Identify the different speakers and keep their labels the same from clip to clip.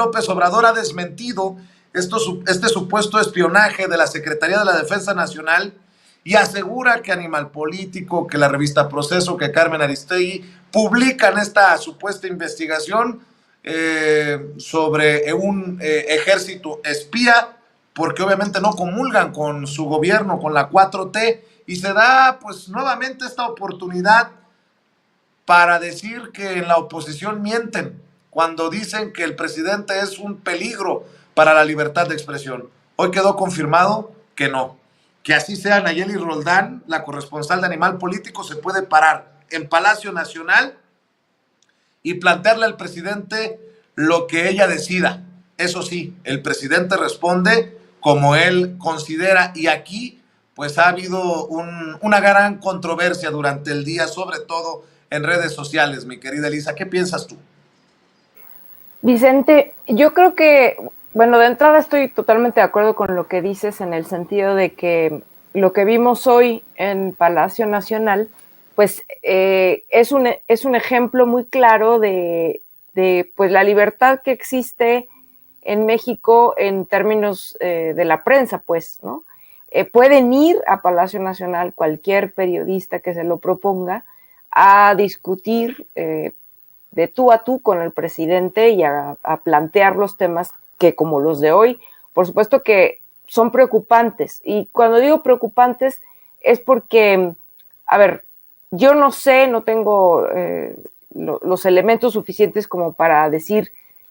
Speaker 1: López Obrador ha desmentido este supuesto espionaje de la Secretaría de la Defensa Nacional y asegura que Animal Político, que la revista Proceso, que Carmen Aristegui publican esta supuesta investigación sobre un ejército espía, porque obviamente no comulgan con su gobierno, con la 4T, y se da pues nuevamente esta oportunidad para decir que en la oposición mienten cuando dicen que el presidente es un peligro para la libertad de expresión. Hoy quedó confirmado que no. Que así sea, Nayeli Roldán, la corresponsal de Animal Político, se puede parar en Palacio Nacional y plantearle al presidente lo que ella decida. Eso sí, el presidente responde como él considera, y aquí pues ha habido una gran controversia durante el día, sobre todo en redes sociales, mi querida Elisa. ¿Qué piensas tú?
Speaker 2: Vicente, yo creo que, bueno, de entrada estoy totalmente de acuerdo con lo que dices en el sentido de que lo que vimos hoy en Palacio Nacional, pues es un ejemplo muy claro de pues la libertad que existe en México en términos de la prensa, pues, ¿no? Pueden ir a Palacio Nacional cualquier periodista que se lo proponga a discutir de tú a tú con el presidente y a plantear los temas que, como los de hoy, por supuesto que son preocupantes. Y cuando digo preocupantes es porque, a ver, yo no sé, no tengo los elementos suficientes como para decir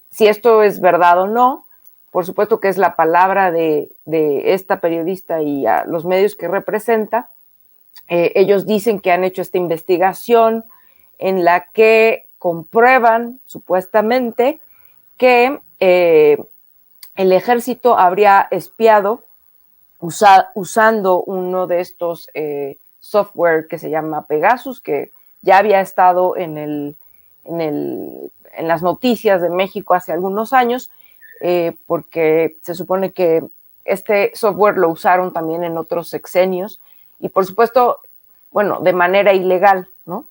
Speaker 2: si esto es verdad o no. Por supuesto que es la palabra de esta periodista y a los medios que representa. Ellos dicen que han hecho esta investigación en la que comprueban supuestamente que el ejército habría espiado usando uno de estos software que se llama Pegasus, que ya había estado en las noticias de México hace algunos años, porque se supone que este software lo usaron también en otros sexenios y por supuesto, bueno, de manera ilegal, ¿no?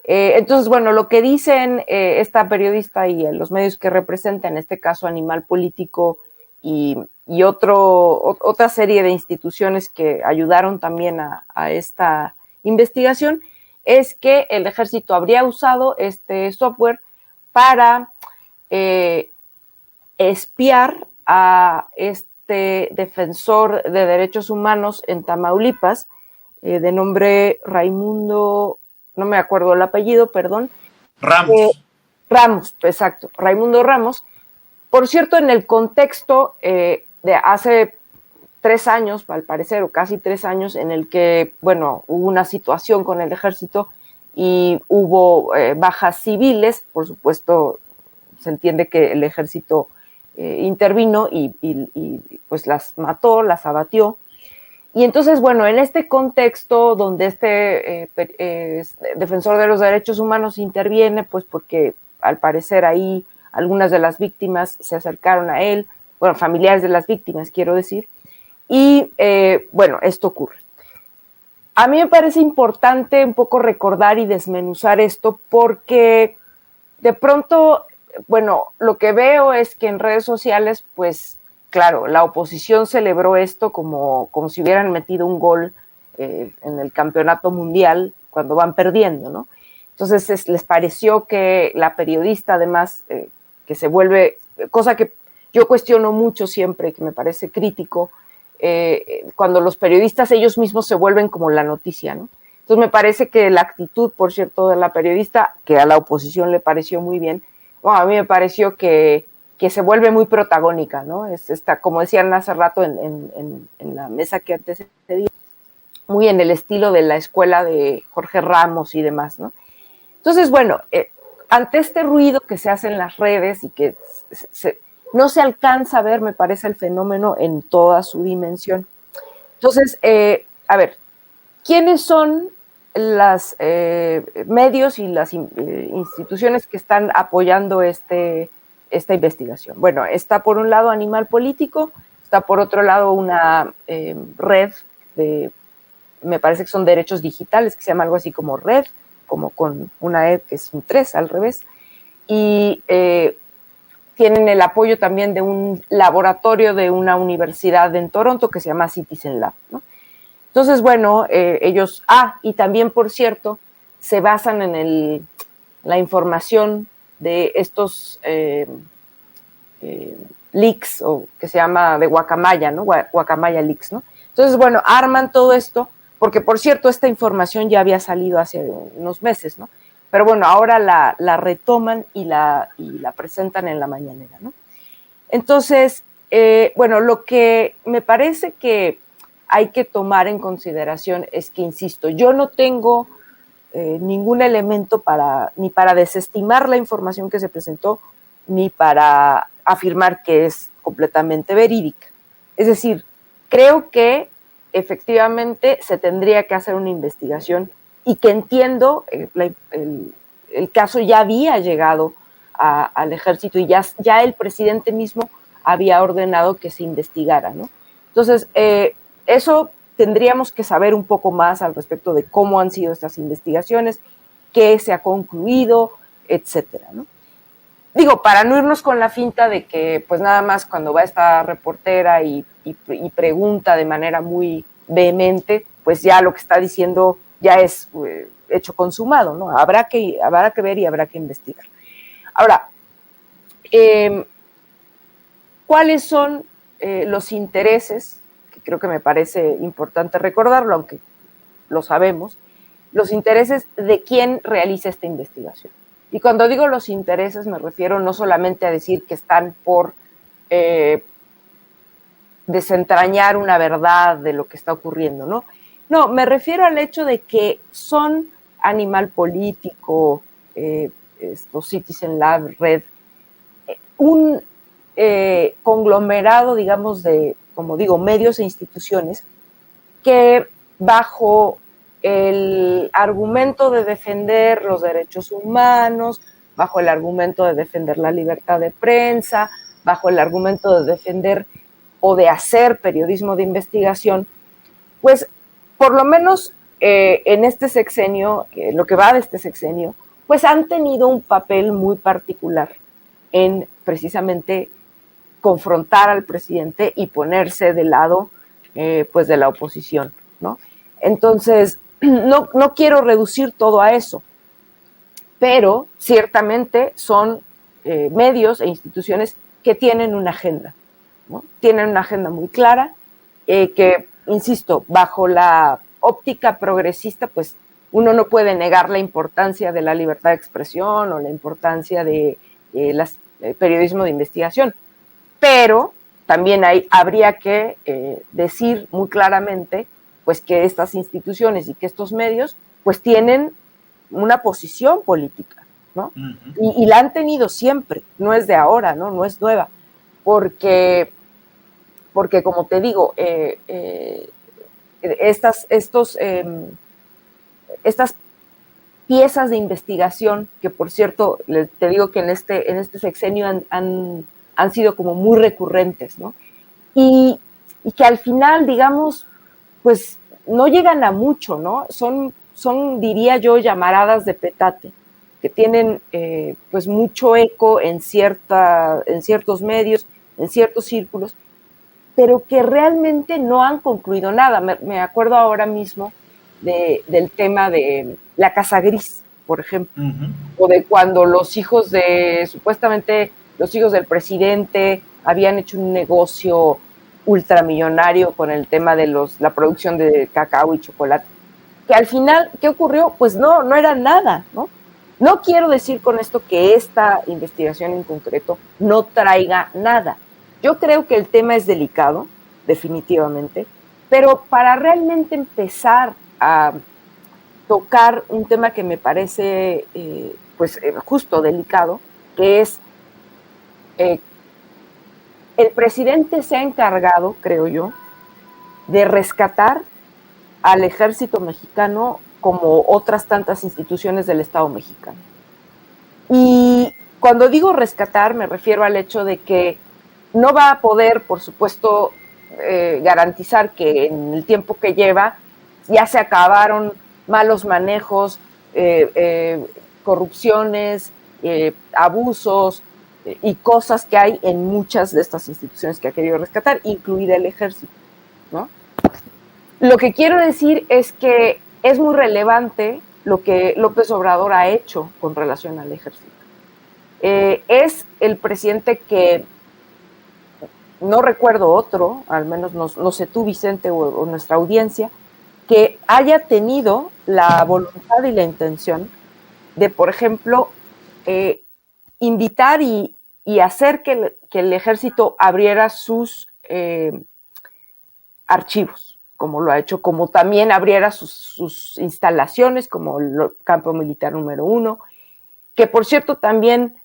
Speaker 2: Entonces, bueno, lo que dicen esta periodista y los medios que representa, en este caso Animal Político y otra serie de instituciones que ayudaron también a esta investigación, es que el ejército habría usado este software para espiar a este defensor de derechos humanos en Tamaulipas, de nombre Raimundo, no me acuerdo el apellido, perdón.
Speaker 1: Ramos.
Speaker 2: Ramos, exacto, Raimundo Ramos. Por cierto, en el contexto de hace 3 años, al parecer, o casi 3 años, en el que, bueno, hubo una situación con el ejército y hubo bajas civiles, por supuesto, se entiende que el ejército intervino y pues las mató, las abatió. Y entonces, bueno, en este contexto donde este defensor de los derechos humanos interviene, pues porque al parecer ahí algunas de las víctimas se acercaron a él, bueno, familiares de las víctimas, quiero decir, y bueno, esto ocurre. A mí me parece importante un poco recordar y desmenuzar esto porque de pronto, bueno, lo que veo es que en redes sociales, pues, claro, la oposición celebró esto como si hubieran metido un gol en el campeonato mundial cuando van perdiendo, ¿no? Entonces les pareció que la periodista, además, que se vuelve, cosa que yo cuestiono mucho siempre, que me parece crítico, cuando los periodistas ellos mismos se vuelven como la noticia, ¿no? Entonces me parece que la actitud, por cierto, de la periodista, que a la oposición le pareció muy bien, bueno, a mí me pareció que se vuelve muy protagónica, ¿no? Es esta, como decían hace rato en la mesa que antes se dio, muy en el estilo de la escuela de Jorge Ramos y demás, ¿no? Entonces, bueno, ante este ruido que se hace en las redes y que no se alcanza a ver, me parece, el fenómeno en toda su dimensión. Entonces, a ver, ¿quiénes son los medios y las instituciones que están apoyando esta investigación? Bueno, está por un lado Animal Político, está por otro lado una red de, me parece que son derechos digitales, que se llama algo así como red, como con una E que es un 3 al revés, y tienen el apoyo también de un laboratorio de una universidad en Toronto que se llama Citizen Lab, ¿no? Entonces, bueno, ellos, y también, por cierto, se basan en la información de estos leaks, o que se llama de Guacamaya, ¿no? Guacamaya Leaks, ¿no? Entonces, bueno, arman todo esto, porque por cierto, esta información ya había salido hace unos meses, ¿no? Pero bueno, ahora la retoman y la presentan en la mañanera, ¿no? Entonces, bueno, lo que me parece que hay que tomar en consideración es que, insisto, yo no tengo ningún elemento ni para desestimar la información que se presentó, ni para afirmar que es completamente verídica. Es decir, creo que efectivamente se tendría que hacer una investigación y que entiendo, el caso ya había llegado al ejército y ya el presidente mismo había ordenado que se investigara, ¿no? Entonces, eso tendríamos que saber un poco más al respecto de cómo han sido estas investigaciones, qué se ha concluido, etcétera, ¿no? Digo, para no irnos con la finta de que pues nada más cuando va esta reportera y pregunta de manera muy vehemente, pues ya lo que está diciendo ya es hecho consumado, ¿no? Habrá que ver y habrá que investigar. Ahora, ¿cuáles son los intereses? Que creo que me parece importante recordarlo, aunque lo sabemos, los intereses de quién realiza esta investigación. Y cuando digo los intereses me refiero no solamente a decir que están por desentrañar una verdad de lo que está ocurriendo, ¿no? No, me refiero al hecho de que son Animal Político, estos Citizen Lab, Red, un conglomerado, digamos, de, como digo, medios e instituciones que bajo el argumento de defender los derechos humanos, bajo el argumento de defender la libertad de prensa, bajo el argumento de defender o de hacer periodismo de investigación, pues por lo menos en este sexenio, lo que va de este sexenio, pues han tenido un papel muy particular en precisamente confrontar al presidente y ponerse del lado pues de la oposición, ¿no? Entonces, no quiero reducir todo a eso, pero ciertamente son medios e instituciones que tienen una agenda, ¿no? Tienen una agenda muy clara, que, insisto, bajo la óptica progresista, pues uno no puede negar la importancia de la libertad de expresión o la importancia de periodismo de investigación, pero también habría que decir muy claramente pues que estas instituciones y que estos medios pues tienen una posición política, ¿no? Y la han tenido siempre, no es de ahora, no es nueva, porque como te digo, estas piezas de investigación, que por cierto, te digo que en este sexenio han sido como muy recurrentes, ¿no? Y que al final, digamos, pues no llegan a mucho, ¿no? Son diría yo, llamaradas de petate, que tienen pues mucho eco en ciertos medios, en ciertos círculos, pero que realmente no han concluido nada. Me acuerdo ahora mismo del tema de la Casa Gris, por ejemplo, o de cuando supuestamente los hijos del presidente habían hecho un negocio ultramillonario con el tema de la producción de cacao y chocolate. Que al final, ¿qué ocurrió? Pues no era nada, ¿no? No quiero decir con esto que esta investigación en concreto no traiga nada. Yo creo que el tema es delicado, definitivamente, pero para realmente empezar a tocar un tema que me parece justo delicado, que es el presidente se ha encargado, creo yo, de rescatar al ejército mexicano como otras tantas instituciones del Estado mexicano. Y cuando digo rescatar me refiero al hecho de que no va a poder, por supuesto, garantizar que en el tiempo que lleva ya se acabaron malos manejos, corrupciones, abusos, y cosas que hay en muchas de estas instituciones que ha querido rescatar, incluida el ejército, ¿no? Lo que quiero decir es que es muy relevante lo que López Obrador ha hecho con relación al ejército. Es el presidente que no recuerdo otro, al menos no sé tú, Vicente, o nuestra audiencia, que haya tenido la voluntad y la intención de, por ejemplo, invitar y hacer que el ejército abriera sus archivos, como lo ha hecho, como también abriera sus instalaciones, como el campo militar número 1, que por cierto también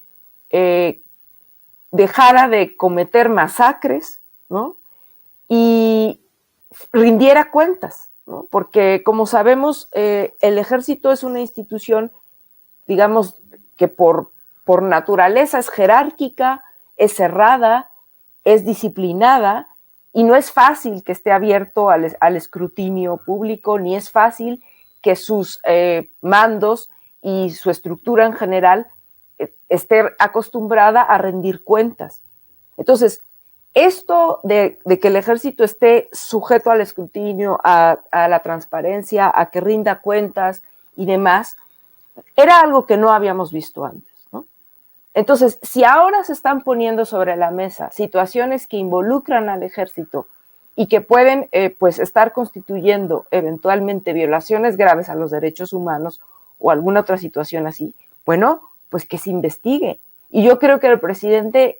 Speaker 2: dejara de cometer masacres, ¿no? Y rindiera cuentas, ¿no? Porque como sabemos, el ejército es una institución, digamos, que por naturaleza es jerárquica, es cerrada, es disciplinada, y no es fácil que esté abierto al escrutinio público, ni es fácil que sus mandos y su estructura en general esté acostumbrada a rendir cuentas. Entonces, esto de que el ejército esté sujeto al escrutinio, a la transparencia, a que rinda cuentas y demás, era algo que no habíamos visto antes, ¿no? Entonces, si ahora se están poniendo sobre la mesa situaciones que involucran al ejército y que pueden pues estar constituyendo eventualmente violaciones graves a los derechos humanos o alguna otra situación así, bueno, pues que se investigue. Y yo creo que el presidente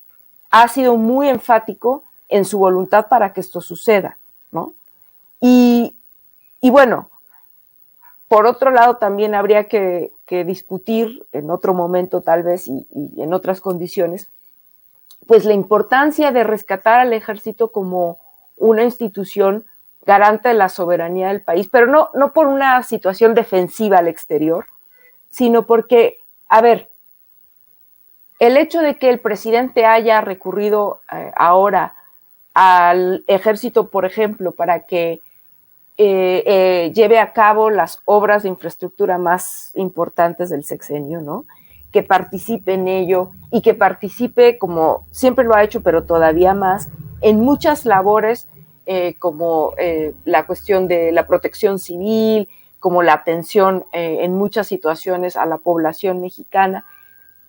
Speaker 2: ha sido muy enfático en su voluntad para que esto suceda, ¿no? Y bueno, por otro lado, también habría que discutir en otro momento tal vez y en otras condiciones, pues la importancia de rescatar al ejército como una institución garante de la soberanía del país, pero no por una situación defensiva al exterior, sino porque, a ver, el hecho de que el presidente haya recurrido ahora al ejército, por ejemplo, para que lleve a cabo las obras de infraestructura más importantes del sexenio, ¿no? Que participe en ello y que participe, como siempre lo ha hecho, pero todavía más, en muchas labores como la cuestión de la protección civil, como la atención en muchas situaciones a la población mexicana.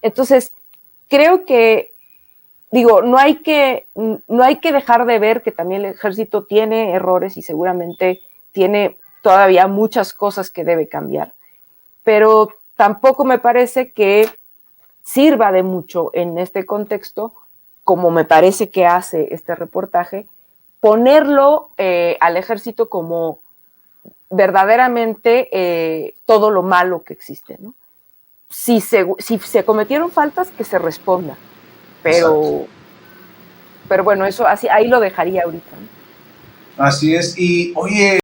Speaker 2: Entonces, creo que, digo, no hay que dejar de ver que también el ejército tiene errores y seguramente tiene todavía muchas cosas que debe cambiar, pero tampoco me parece que sirva de mucho en este contexto, como me parece que hace este reportaje, ponerlo al ejército como verdaderamente todo lo malo que existe, ¿no? Si se cometieron faltas, que se responda, pero bueno, eso así, ahí lo dejaría ahorita, ¿no?
Speaker 1: Así es. Y oye,